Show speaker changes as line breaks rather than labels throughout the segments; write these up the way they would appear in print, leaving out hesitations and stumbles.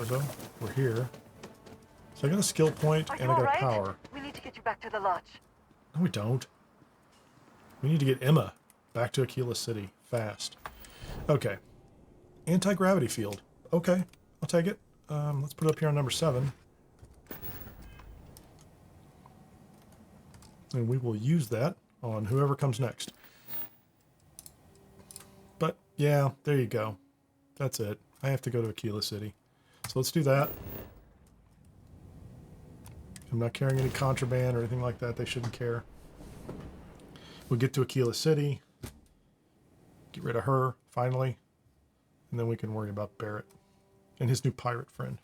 though. We're here. So I got a skill point and I got a power.
We need to get you back to the lodge.
No, we don't. We need to get Emma back to Aquila City fast. Okay. Anti-gravity field. Okay, I'll take it. Let's put it up here on number 7. And we will use that on whoever comes next. But, yeah, there you go. That's it. I have to go to Aquila City. So let's do that. I'm not carrying any contraband or anything like that. They shouldn't care. We'll get to Aquila City. Get rid of her, finally. And then we can worry about Barrett and his new pirate friend.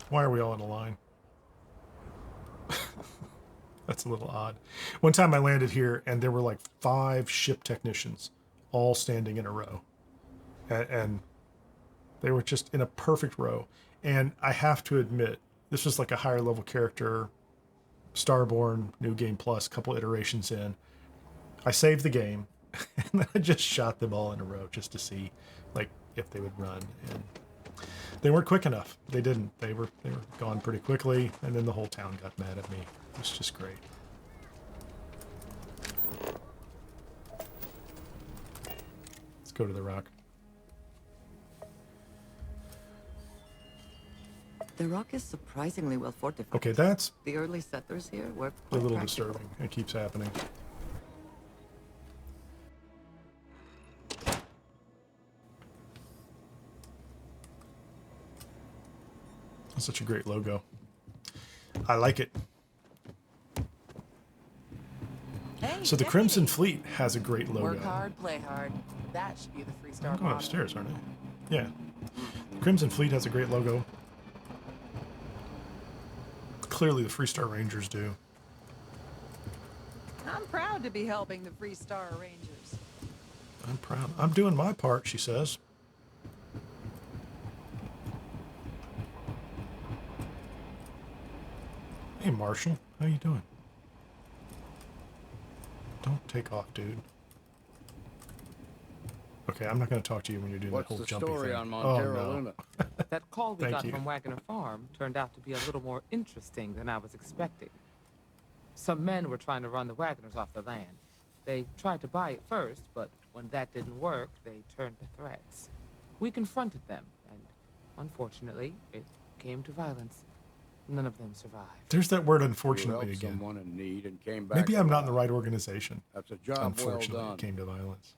Why are we all in a line? That's a little odd. One time I landed here and there were like 5 ship technicians all standing in a row. And they were just in a perfect row. And I have to admit, this was like a higher level character, Starborn, New Game Plus, couple iterations in. I saved the game and then I just shot them all in a row just to see like if they would run. And they weren't quick enough. They didn't. They were gone pretty quickly, and then the whole town got mad at me. It was just great. Let's go to the rock.
The rock is surprisingly well fortified.
Okay, that's
the early settlers here were
a little disturbing. It keeps happening. That's such a great logo. I like it.
Hey,
so the Crimson Fleet has a great logo.
Work hard, play hard. That should be the Freestar.
I'm going upstairs, aren't I? Yeah. The Crimson Fleet has a great logo. Clearly the Freestar Rangers do.
I'm proud to be helping the Freestar Rangers.
I'm proud. I'm doing my part, she says. Hey, Marshall. How you doing? Don't take off, dude. Okay, I'm not going to talk to you when you're doing that whole jumpy thing.
What's the story on
No.
That call we got
you.
from Wagner Farm turned out to be a little more interesting than I was expecting. Some men were trying to run the Wagners off the land. They tried to buy it first, but when that didn't work, they turned to threats. We confronted them, and unfortunately, it came to violence. None of them survived.
There's that word unfortunately again.
Someone in need and came back.
Maybe I'm not in the right organization.
That's a job
Unfortunately,
well done.
it came to violence.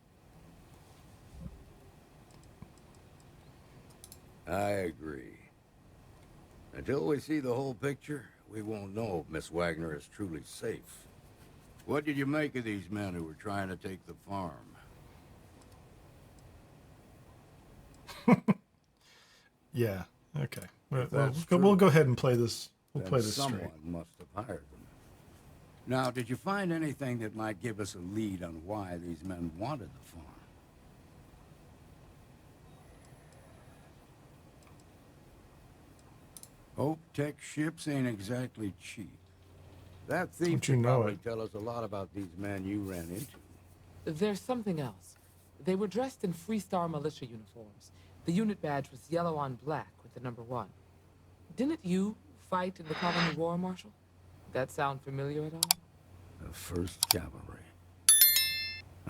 I agree. Until we see the whole picture, we won't know if Miss Wagner is truly safe. What did you make of these men who were trying to take the farm?
Yeah. Okay. We'll go ahead and play this. We'll play this
someone
straight.
must have hired them. Now, did you find anything that might give us a lead on why these men wanted the farm? Hope Tech ships ain't exactly cheap. That thief
Don't you
could
know
probably
it?
tell us a lot about these men you ran into.
There's something else. They were dressed in Freestar militia uniforms. The unit badge was yellow on black with the number 1. Didn't you fight in the Colony War, Marshal? That sound familiar at all?
The 1st Cavalry.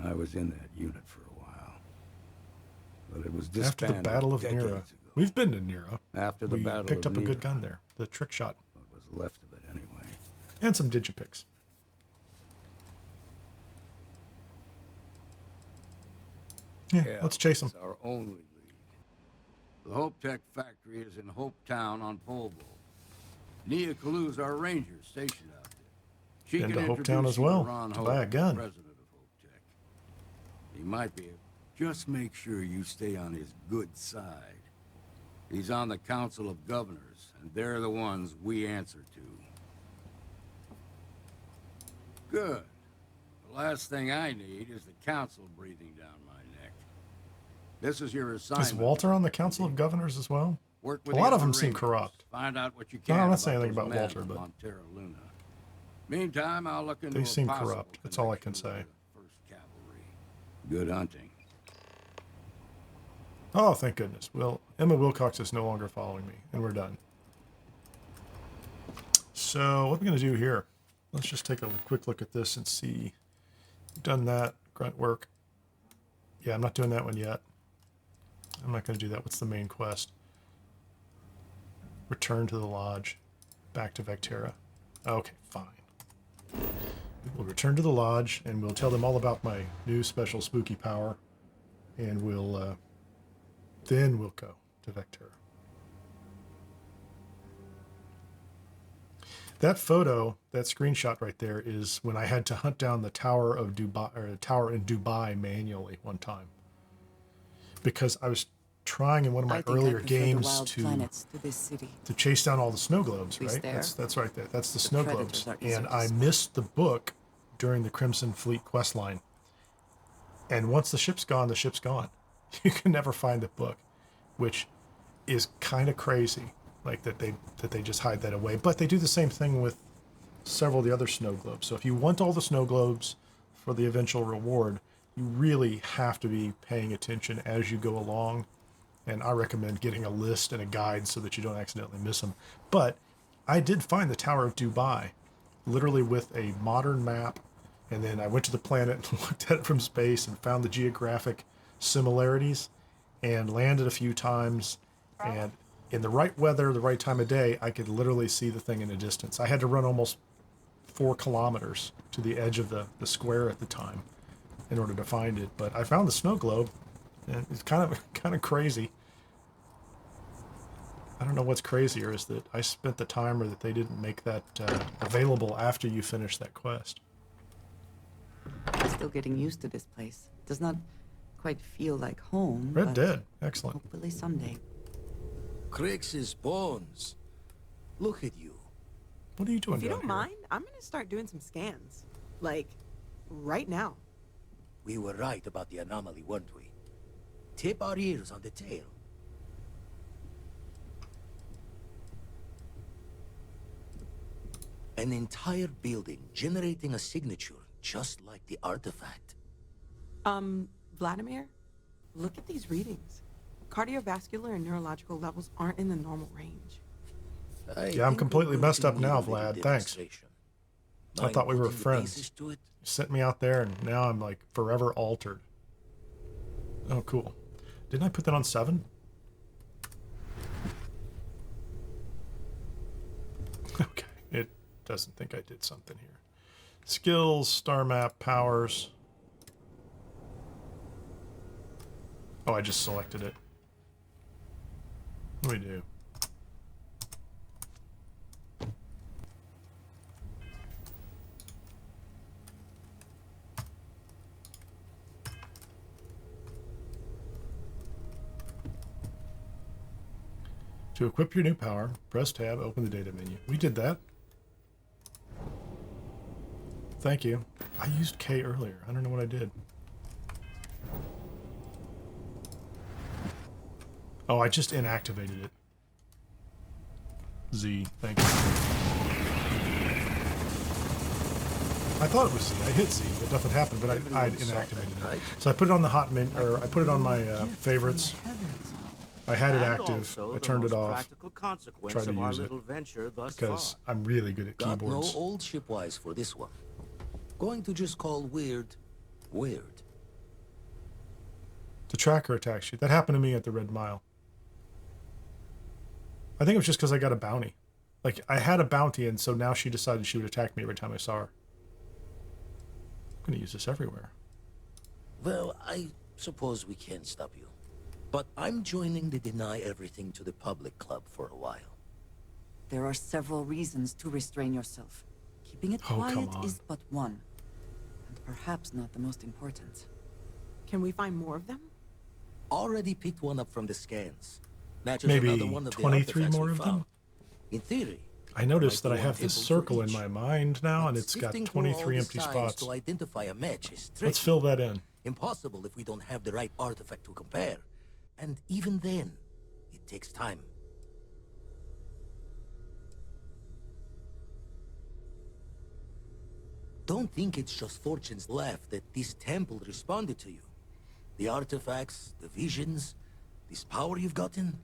I was in that unit for a while. But it was
After the
disbanded
Battle of
decades
Nera.
ago.
We've been to Nera.
After the
We
Battle
picked
of
up a good
Nera.
gun there. The trick shot.
What was left of it anyway.
And some digipicks. Yeah, let's chase them.
It's our only lead. The Hope Tech factory is in Hope Town on Polvo. Nia Kalu's our ranger stationed out there. She
Been
can
to Hope
introduce
Town as
you to
well,
Ron
to
Hope,
buy a gun.
President of Hope Tech. He might be. Just make sure you stay on his good side. He's on the Council of Governors, and they're the ones we answer to. Good. The last thing I need is the council breathing down my neck. This is your assignment.
Is Walter on the Council of Governors as well?
Work
A
with
lot
the
of them
other
seem
Rangers.
corrupt.
Find out what you
No,
can
I'm not saying
about
anything
those
about
men
Walter,
on
but-
Montero Luna. Meantime, I'll look into
They
a
seem
possible
corrupt. That's all I can
connection
say.
with the 1st Cavalry. Good hunting.
Oh, thank goodness. Well, Emma Wilcox is no longer following me, and we're done. So what are we going to do here? Let's just take a quick look at this and see. Done that. Grunt work. Yeah, I'm not doing that one yet. I'm not going to do that. What's the main quest? Return to the lodge. Back to Vectera. Okay, fine. We'll return to the lodge, and we'll tell them all about my new special spooky power, and we'll then we'll go to Vectera. That photo, that screenshot right there, is when I had to hunt down the Tower of Dubai, or a tower in Dubai manually one time, because I was trying in one of my earlier games to
this city.
chase down all the snow globes,
Please
right?
there.
That's right there. That's the
The
snow
predators
globes.
are easier
And
to
I
spot.
missed the book during the Crimson Fleet questline. And once the ship's gone, the ship's gone. You can never find the book, which is kind of crazy. Like that they just hide that away. But they do the same thing with several of the other snow globes. So if you want all the snow globes for the eventual reward, you really have to be paying attention as you go along. And I recommend getting a list and a guide so that you don't accidentally miss them. But I did find the Tower of Dubai, literally with a modern map. And then I went to the planet and looked at it from space and found the geographic similarities and landed a few times. And in the right weather, the right time of day, I could literally see the thing in a distance. I had to run almost 4 kilometers to the edge of the square at the time in order to find it. But I found the snow globe, and it's kind of crazy. I don't know what's crazier, is that I spent the time or that they didn't make that available after you finish that quest.
I'm still getting used to this place. Does not quite feel like home.
Red
but
Dead, excellent.
Hopefully someday.
Crix's bones. Look at you.
What are you doing
If you
down
don't
here?
mind, I'm gonna start doing some scans. Like, right now.
We were right about the anomaly, weren't we? Tip our ears on the tail. An entire building generating a signature just like the artifact.
Vladimir, look at these readings. Cardiovascular and neurological levels aren't in the normal range.
Yeah, I'm completely messed up now, Vlad. Thanks. I thought we were friends. You sent me out there, and now I'm like forever altered. Oh, cool. Didn't I put that on 7? Okay, it doesn't think I did something here. Skills, star map, powers. Oh, I just selected it. What do we do? To equip your new power, press tab, open the data menu. We did that. Thank you. I used K earlier. I don't know what I did. Oh, I just inactivated it. Z, thank you. I thought it was Z. I hit Z, but nothing happened, but I inactivated it. So I put it on the hot menu, or I put it on my favorites. I had it active. I turned it off. Tried to use it because I'm really good at
Got no
keyboards.
old shipwise for this one. Going to just call weird, weird.
The tracker attacks you. That happened to me at the Red Mile. I think it was just because I got a bounty. Like, I had a bounty, and so now she decided she would attack me every time I saw her. I'm going to use this everywhere.
Well, I suppose we can't stop you. But I'm joining the Deny Everything to the Public Club for a while.
There are several reasons to restrain yourself. Keeping it
Oh, come
quiet
on.
is but one. And perhaps not the most important.
Can we find more of them?
Already picked one up from the scans. Matches
Maybe
another one of the
23
artifacts
more
we
of them?
found. In theory,
I noticed
might
that I
be
have
one
this
table for
circle in
each.
my mind now, and
But
it's got
sifting through all
23
the
empty
signs
spots.
to identify a match is
Let's
tricky.
fill that in.
Impossible if we don't have the right artifact to compare. And even then, it takes time. don't think it's just fortunes left that this temple responded to you. The artifacts, the visions, this power you've gotten,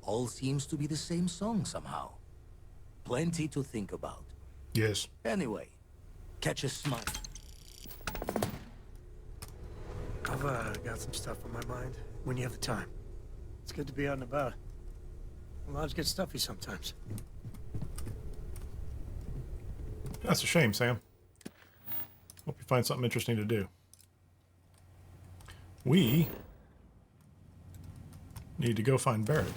all seems to be the same song somehow. Plenty to think about.
Yes.
Anyway, catch a smile.
I've got some stuff on my mind when you have the time. It's good to be out and about. Lives get stuffy sometimes.
That's a shame, Sam. Hope you find something interesting to do. We need to go find Barrett.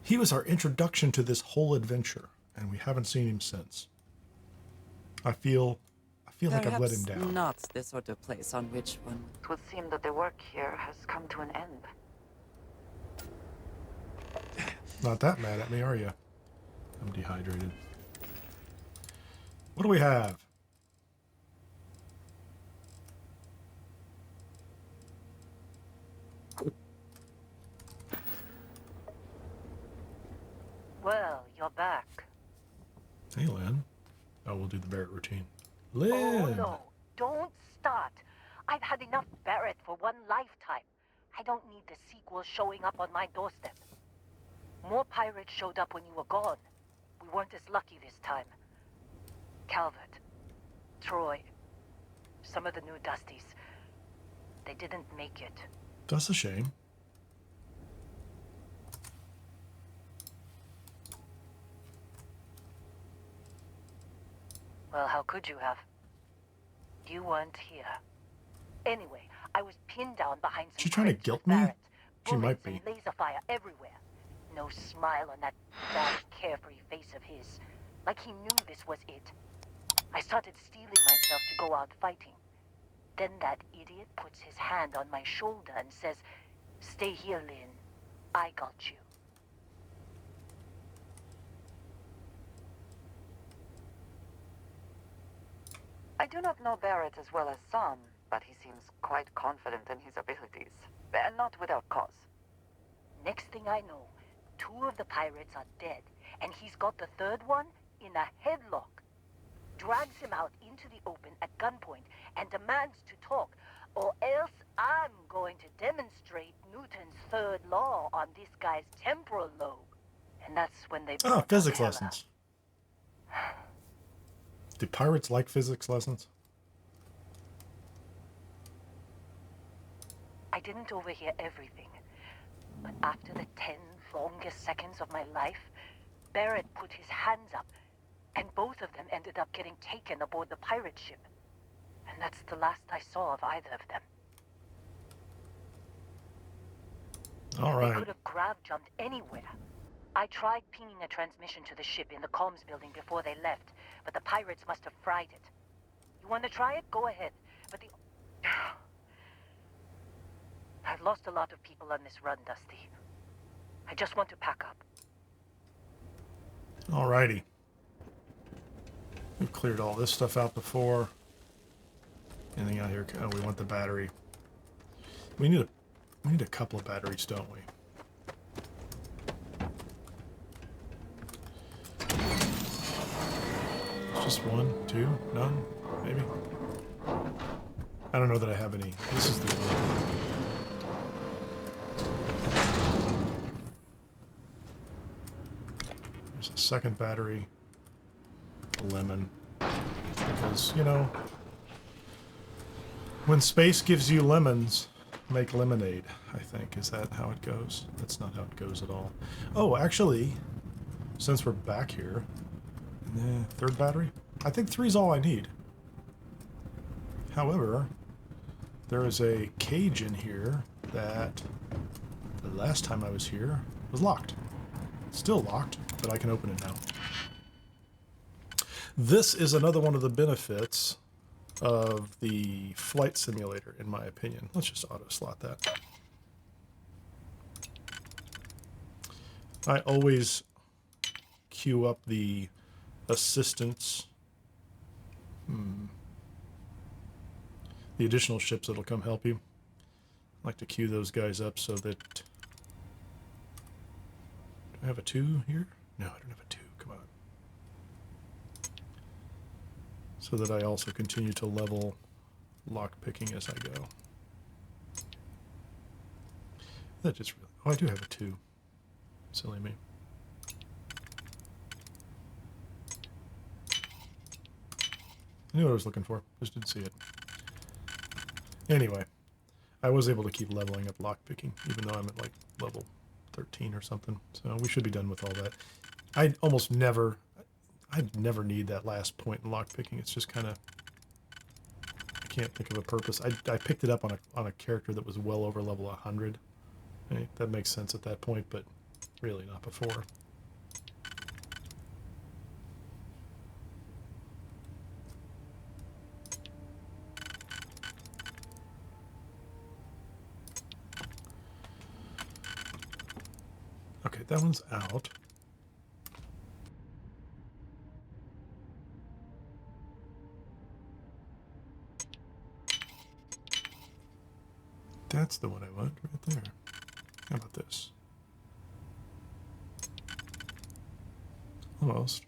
He was our introduction to this whole adventure, and we haven't seen him since. I feel like I've let him
Perhaps
down.
not the sort of place on which one.
It would seem that the work here has come to an end.
Not that mad at me, are you? I'm dehydrated. What do we have?
Well, you're back.
Hey, Lynn. Oh, we'll do the Barrett routine. Lynn!
Oh, no. Don't start. I've had enough Barrett for one lifetime. I don't need the sequel showing up on my doorstep. More pirates showed up when you were gone. We weren't as lucky this time. Calvert, Troy, some of the new Dusties. They didn't make it.
That's a shame.
Well, how could you have? You weren't here. Anyway, I was pinned down behind some
She trying to
crypts
guilt
with
me?
Barrett.
She might
Bullets
be.
and laser fire everywhere. No smile on that bad, carefree face of his. Like he knew this was it. I started steeling myself to go out fighting. Then that idiot puts his hand on my shoulder and says, "Stay here, Lynn. I got you." I do not know Barrett as well as some, but he seems quite confident in his abilities. And not without cause. Next thing I know, 2 of the pirates are dead, and he's got the 3rd one in a headlock. Drags him out into the open at gunpoint and demands to talk, or else I'm going to demonstrate Newton's 3rd law on this guy's temporal lobe. And that's when they...
Oh,
brought
physics
Vectera.
lessons. Do pirates like physics lessons?
I didn't overhear everything, but after the 10 longest seconds of my life, Barrett put his hands up, and both of them ended up getting taken aboard the pirate ship. And that's the last I saw of either of them.
All
They
right.
could have grav-jumped anywhere. I tried pinging a transmission to the ship in the comms building before they left, but the pirates must have fried it. You want to try it? Go ahead. But the... I've lost a lot of people on this run, Dusty. I just want to pack up.
All righty. We've cleared all this stuff out before. Anything out here? Oh, we want the battery. We need a couple of batteries, don't we? Just 1, 2, none, maybe. I don't know that I have any. This is the other one. There's a second battery. A lemon. Because, you know, when space gives you lemons, make lemonade, I think. Is that how it goes? That's not how it goes at all. Oh, actually, since we're back here, 3rd battery? I think 3 is all I need. However, there is a cage in here that the last time I was here was locked. It's still locked, but I can open it now. This is another one of the benefits of the flight simulator, in my opinion. Let's just auto slot that. I always queue up the assistance, the additional ships that'll come help you. I like to queue those guys up so that... Do I have a 2 here? No, I don't have a 2. Come on. so that I also continue to level lockpicking as I go. That just really... Oh, I do have a 2. Silly me. I knew what I was looking for, just didn't see it. Anyway, I was able to keep leveling up lockpicking, even though I'm at like level 13 or something. So we should be done with all that. I never need that last point in lockpicking. It's just kind of... I can't think of a purpose. I picked it up on a character that was well over level 100. Right? That makes sense at that point, but really not before. Okay, that one's out. That's the one I want right there. How about this? Almost.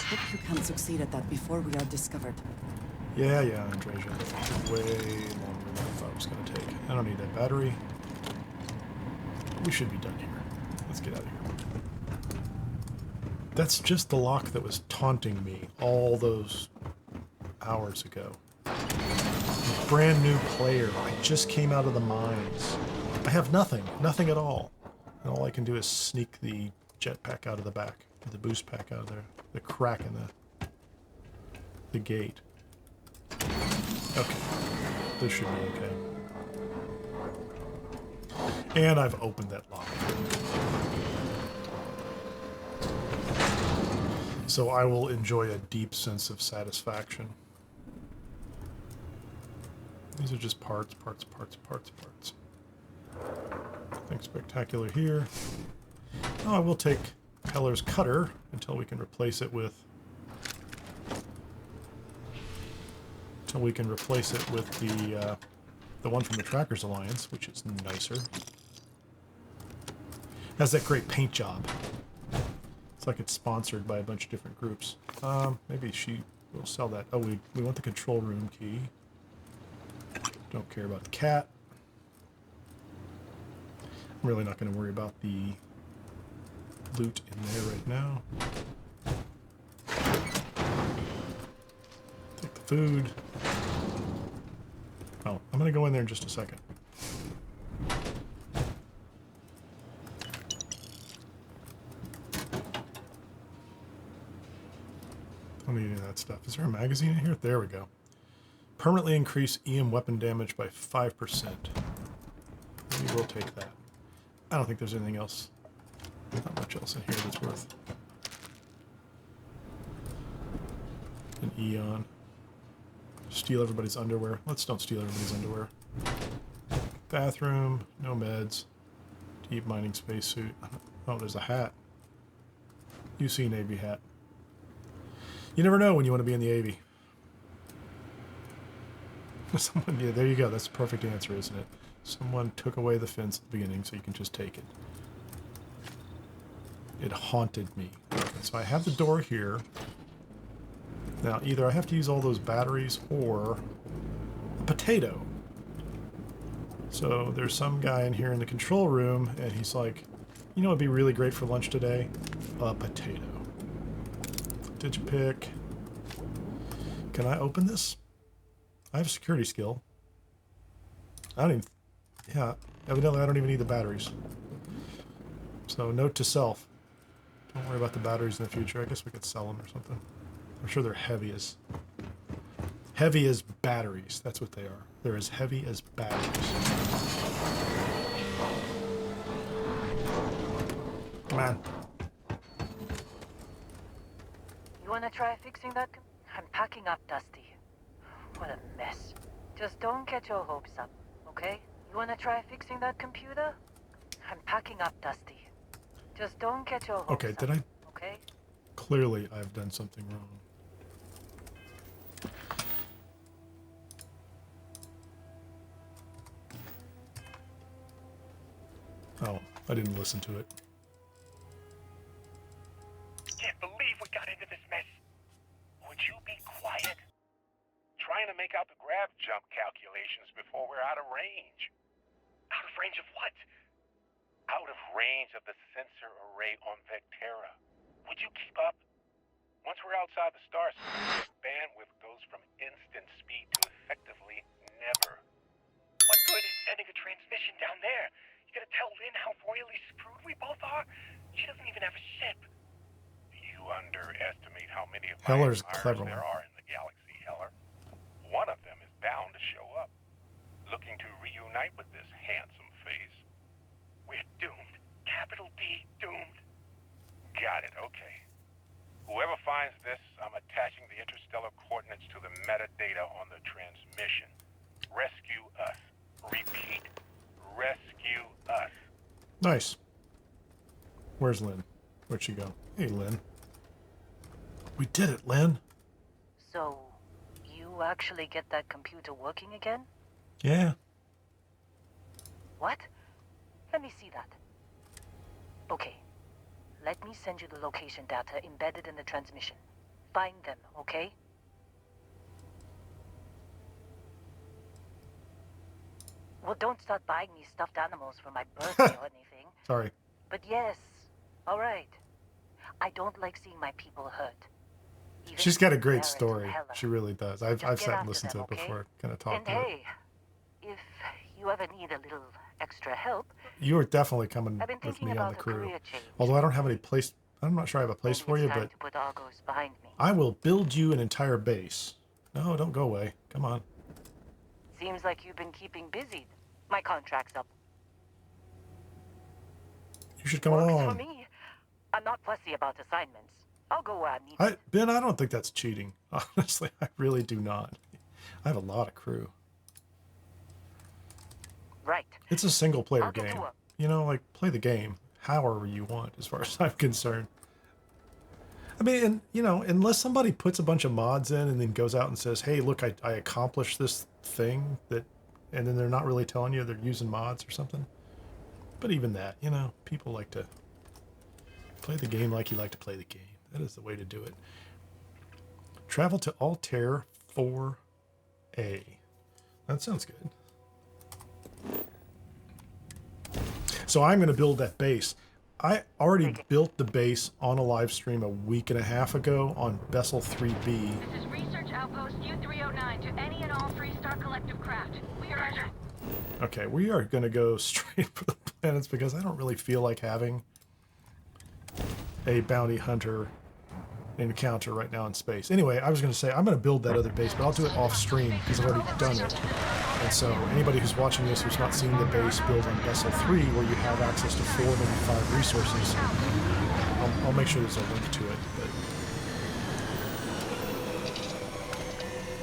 Hope you can succeed at that before we are discovered.
Yeah, Andreja. That took way longer than I thought it was going to take. I don't need that battery. We should be done here. Let's get out of here. That's just the lock that was taunting me all those hours ago. Brand new player. I just came out of the mines. I have nothing. Nothing at all. And all I can do is sneak the jetpack out of the back. The boost pack out of there. The crack in the gate. Okay. This should be okay. And I've opened that lock. So I will enjoy a deep sense of satisfaction. These are just parts. Nothing spectacular here. Oh, I will take Heller's cutter until we can replace it with... the one from the Trackers Alliance, which is nicer. Has that great paint job. It's like it's sponsored by a bunch of different groups. Maybe she will sell that. Oh, we want the control room key. Don't care about the cat. I'm really not going to worry about the loot in there right now. Take the food. Oh, I'm going to go in there in just a second. Don't need any of that stuff. Is there a magazine in here? There we go. Permanently increase EM weapon damage by 5%. We will take that. I don't think there's anything else. Not much else in here that's worth an Eon. Steal everybody's underwear. Let's don't steal everybody's underwear. Bathroom, no meds. Deep mining spacesuit. Oh, there's a hat. UC Navy hat. You never know when you want to be in the Navy. Someone, yeah, there you go. That's the perfect answer, isn't it? Someone took away the fence at the beginning, so you can just take it. It haunted me. So I have the door here. Now, either I have to use all those batteries or a potato. So there's some guy in here in the control room, and he's like, you know what would be really great for lunch today? A potato. Digipick. Can I open this? I have a security skill. I don't even... Yeah, evidently I don't even need the batteries. So, note to self. Don't worry about the batteries in the future. I guess we could sell them or something. I'm sure they're heavy as batteries. That's what they are. They're as heavy as batteries. Come on.
You wanna try fixing that? I'm packing up, Dusty. What a mess. Just don't get your hopes up, okay? You wanna try fixing that computer? I'm packing up, Dusty. Just don't get your hopes
Okay,
up,
did I?
okay?
Clearly, I've done something wrong. Oh, I didn't listen to it.
Can't believe we got into this mess. Would you be quiet? Trying to make out the grav jump calculations before we're out of range. Out of range of what? Out of range of the sensor array on Vectera. Would you keep up? Once we're outside the star system, bandwidth goes from instant speed to effectively never. What good is sending a transmission down there? You gonna tell Lynn how royally screwed we both are? She doesn't even have a ship. You underestimate how many of my
Heller's
empires
clever.
there are in the galaxy, Heller. One of them is bound to show up, looking to reunite with this handsome face. We're doomed. Capital D, doomed. Got it, okay. Whoever finds this, I'm attaching the interstellar coordinates to the metadata on the transmission. Rescue us. Repeat. Rescue us.
Nice. Where's Lynn? Where'd she go? Hey, Lynn. We did it, Lynn.
So, you actually get that computer working again?
Yeah.
What? Let me see that. Okay. Let me send you the location data embedded in the transmission. Find them, okay? Well, don't start buying me stuffed animals for my birthday or anything.
Sorry.
But yes, all right. I don't like seeing my people hurt. Even
She's got a great
Barrett and
story.
Heller.
She really does. I've
Just get
sat and
after
listened to
them,
it
okay?
before. Kind of talked
And
to
hey, if you ever need a little extra help,
it. You are definitely coming
I've been
with
thinking
me on
about
the
a
crew.
career change.
Although I don't have any place. I'm not sure I have a place
Maybe
for
it's
you,
time
but
to put Argos behind me.
I will build you an entire base. No, don't go away. Come on.
Seems like you've been keeping busy. My contract's up.
You should come
Works
along.
for me. I'm not fussy about assignments. I'll go where I need
Ben, I don't think that's cheating. Honestly, I really do not. I have a lot of crew.
Right.
It's a single player
I'll get to
game.
work.
You know, like, play the game however you want, as far as I'm concerned. I mean, and, you know, unless somebody puts a bunch of mods in and then goes out and says, hey, look, I accomplished this thing, that, and then they're not really telling you they're using mods or something. But even that, you know, people like to play the game like you like to play the game. That is the way to do it. Travel to Altair 4A. That sounds good. So I'm going to build that base. I already built the base on a live stream a week and a half ago on Vessel 3B.
This is Research Outpost U-309 to any and all Freestar Collective craft. We are under...
Okay, we are going to go straight for the planets because I don't really feel like having a bounty hunter encounter right now in space. Anyway, I was going to say I'm going to build that other base, but I'll do it off stream because I've already done it. And so anybody who's watching this who's not seen the base build on Vessel 3, where you have access to 4, maybe 5 resources, I'll make sure there's a link to it.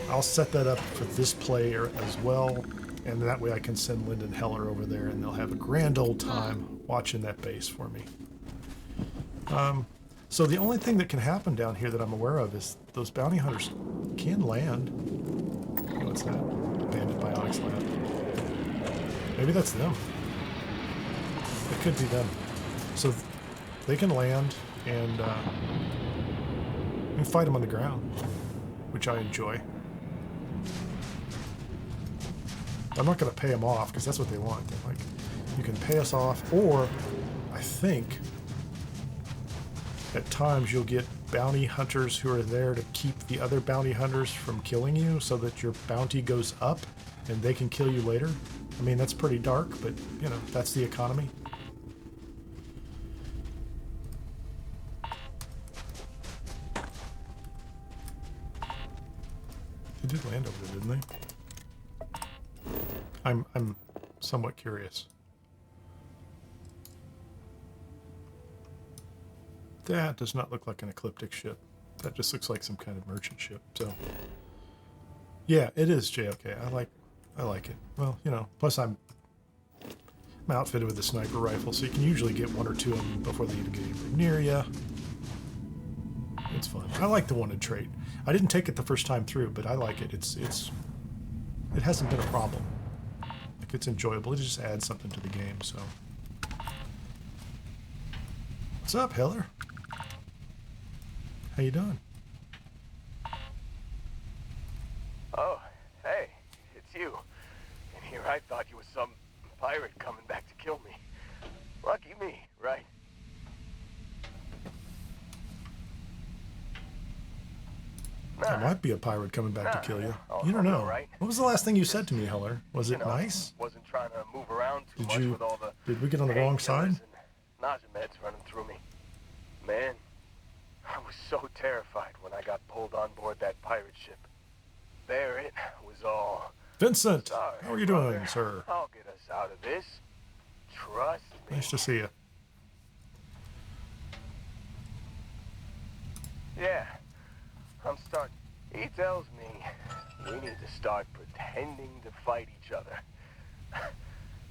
But I'll set that up for this player as well, and that way I can send Lyndon Heller over there, and they'll have a grand old time watching that base for me. So the only thing that can happen down here that I'm aware of is those bounty hunters can land. What's that? Abandoned Bionics lab. Maybe that's them. It could be them. So they can land and you can fight them on the ground, which I enjoy. I'm not going to pay them off because that's what they want. They're like, you can pay us off, or I think at times you'll get bounty hunters who are there to keep the other bounty hunters from killing you so that your bounty goes up and they can kill you later. I mean, that's pretty dark, but, you know, that's the economy. They did land over there, didn't they? I'm somewhat curious. That does not look like an ecliptic ship. That just looks like some kind of merchant ship. So, yeah, it is JFK. I like it. Well, you know, plus I'm outfitted with a sniper rifle, so you can usually get 1 or 2 of them before they even get anywhere near you. It's fun. I like the wanted trait. I didn't take it the first time through, but I like it. It hasn't been a problem. Like, it's enjoyable. It just adds something to the game. So, What's up, Heller? How you doing?
Oh, hey, it's you. And here I thought you was some pirate coming back to kill me. Lucky me, right?
There might be a pirate coming back to kill you.
I'll
You don't know.
right.
What was the last thing you said to me, Heller? Was it
You know,
nice?
Wasn't trying to move around too
Did
much
you?
with all the
Did we get on the wrong
painkillers
side?
and nausea meds running through me. Man, I was so terrified when I got pulled on board that pirate ship. Barrett was all...
Vincent,
Sorry,
how are you
brother.
doing, sir?
I'll get us out of this. Trust me.
Nice to see you.
Yeah, I'm starting. He tells me we need to start pretending to fight each other.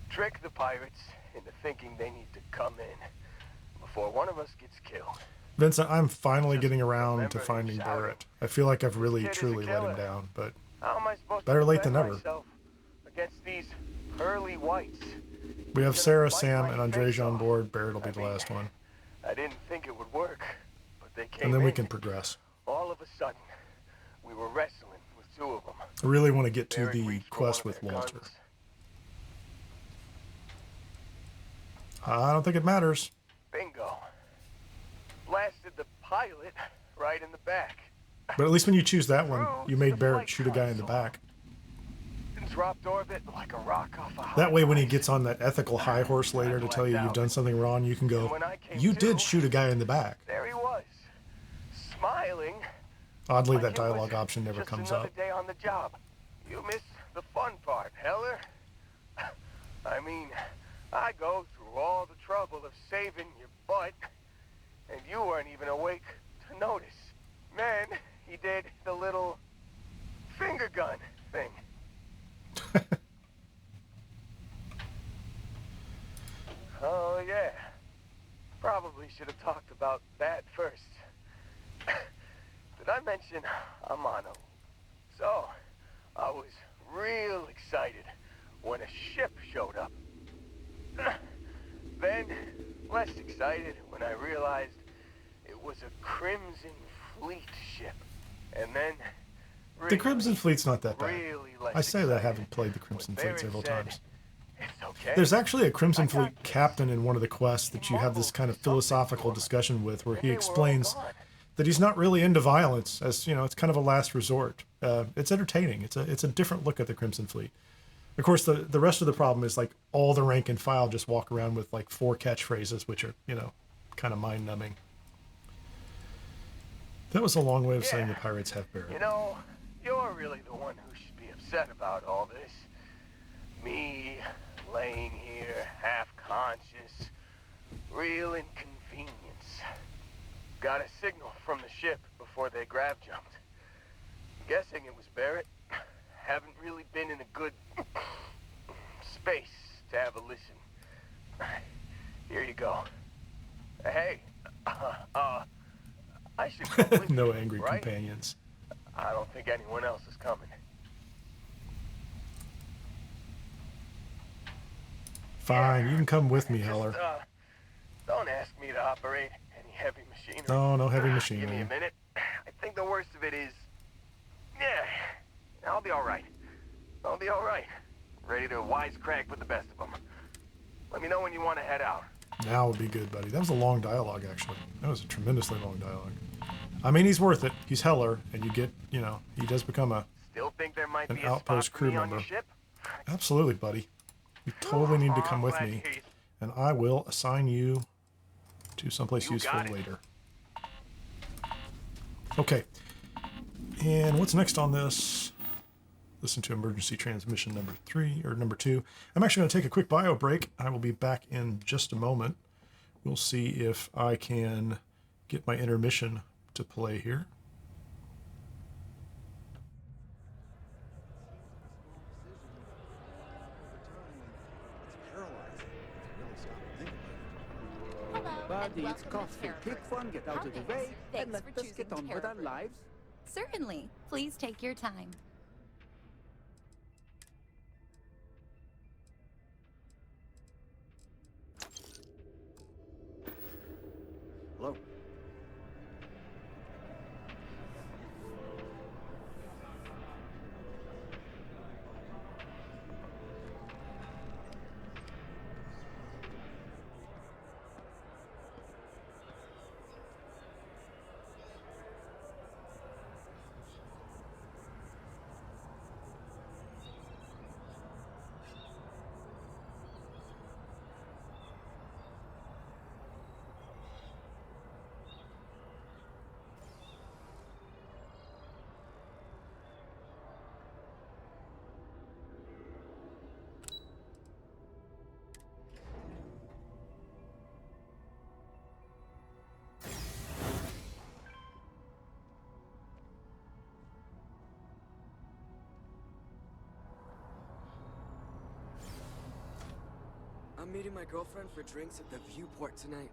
Trick the pirates into thinking they need to come in before one of us gets killed.
Vincent, I'm finally getting around
remember
to
who's
finding
shouting.
Barrett. I feel like I've really,
Kid is a
truly let him
killer.
down, but
How am I supposed
better
to
late than
defend
never.
myself against these pearly whites?
We have
Gonna
Sarah,
bite
Sam,
my
and
face
Andrej on
off.
board. Barrett will be
I
the
mean,
last one.
I didn't think it would work, but they came
And then we
in.
can progress.
All of a sudden, we were wrestling with two of them.
I really want to get to
Barrett
the
reached for
quest
one of
with
their
Walter.
guns.
I don't think it matters.
Bingo. Blasted the pilot right in the back.
But at least when you choose that one, you made Barrett shoot a guy in the back.
And dropped orbit like a rock off a
That way, when he
high
gets on that ethical high horse later to tell you you've done something wrong, you can go, you did shoot a guy in the back.
There he was, smiling.
Oddly,
like
that
it was
dialogue option never
just
comes
another
up.
day on the job. You missed the fun part, Heller. I mean, I go through all the trouble of saving your butt, and you weren't even awake to notice. Man, he did the little finger gun thing. Oh, yeah. Probably should have talked about that first. Did I mention I'm on a... So, I was real excited when a ship showed up. Then, less excited when I realized it was a Crimson Fleet ship. And then...
The Crimson Fleet's not that bad.
really less
I say that I
excited
haven't played the Crimson Fleet
Barrett
several
said,
times.
"It's okay."
There's actually a Crimson Fleet captain in one of the quests that you have this kind of philosophical discussion with, where he explains that he's not really into violence, as you know, it's kind of a last resort. It's entertaining. It's a different look at the Crimson Fleet. Of course, the rest of the problem is like all the rank and file just walk around with like 4 catchphrases, which are, you know, kind of mind numbing. That was a long way of saying the pirates have Barrett.
You know, you're really the one who should be upset about all this. Me, laying here, half-conscious. Real inconvenience. Got a signal from the ship before they grav jumped. Guessing it was Barrett. Haven't really been in a good space to have a listen. Here you go. Hey, I should come with
No
you,
angry
right?
companions.
I don't think anyone else is coming.
Fine, you can come with me, Heller.
Don't ask me to operate any heavy machinery.
No, no heavy
Give me
machinery.
a minute. I think the worst of it is... Yeah, I'll be all right. I'll be all right. Ready to wisecrack with the best of them. Let me know when you want to head out.
Now would be good, buddy. That was a long dialogue, actually. That was a tremendously long dialogue. I mean, he's worth it. He's Heller, and you get, you know, he does become
Still think there might
an
be a spot
outpost
for
crew
me on
member.
your ship?
Absolutely, buddy. You totally need to come with me, and I will assign you to someplace useful later. Okay. And what's next on this? Listen to emergency transmission number 2. I'm actually going to take a quick bio break. I will be back in just a moment. We'll see if I can get my intermission to play here.
Buddy, it's coffee. Pick one, get out of the way, and let us get on with our lives.
Certainly. Please take your time.
Hello?
I'm meeting my girlfriend for drinks at the Viewport tonight.